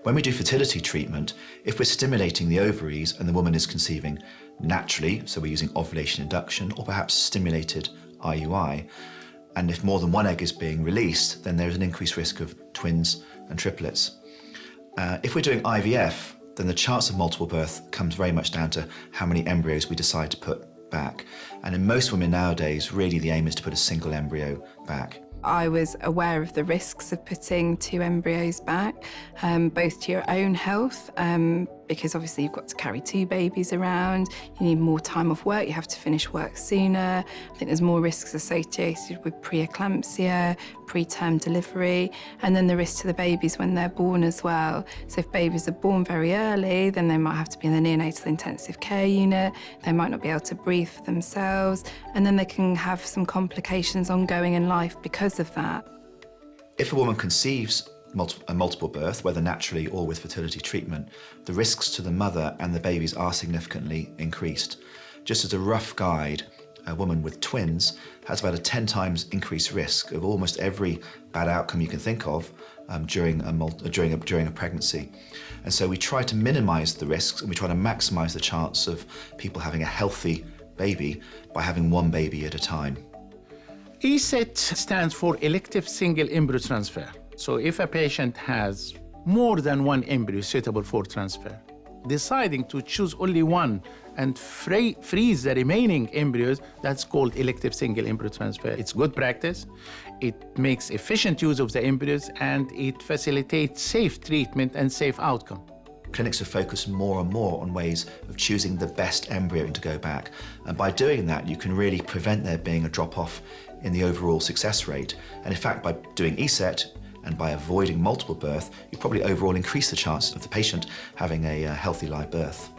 When we do fertility treatment, if we're stimulating the ovaries and the woman is conceiving naturally, so we're using ovulation induction or perhaps stimulated IUI, and if more than one egg is being released, then there's an increased risk of twins and triplets. If we're doing IVF, then the chance of multiple birth comes very much down to how many embryos we decide to put back. And in most women nowadays, really the aim is to put a single embryo back. I was aware of the risks of putting 2 embryos back, both to your own health, because obviously you've got to carry 2 babies around, you need more time off work, you have to finish work sooner. I think there's more risks associated with pre-eclampsia, preterm delivery, and then the risk to the babies when they're born as well. So if babies are born very early, then they might have to be in the neonatal intensive care unit, they might not be able to breathe for themselves, and then they can have some complications ongoing in life because of that. If a woman conceives a multiple birth, whether naturally or with fertility treatment, the risks to the mother and the babies are significantly increased. Just as a rough guide, a woman with twins has about a 10 times increased risk of almost every bad outcome you can think of during a pregnancy. And so we try to minimize the risks and we try to maximize the chance of people having a healthy baby by having one baby at a time. ESET stands for elective single embryo transfer. So if a patient has more than one embryo suitable for transfer, deciding to choose only one and freeze the remaining embryos, that's called elective single embryo transfer. It's good practice, it makes efficient use of the embryos, and it facilitates safe treatment and safe outcome. Clinics have focused more and more on ways of choosing the best embryo to go back. And by doing that, you can really prevent there being a drop-off in the overall success rate. And in fact, by doing ESET and by avoiding multiple birth, you probably overall increase the chance of the patient having a healthy live birth.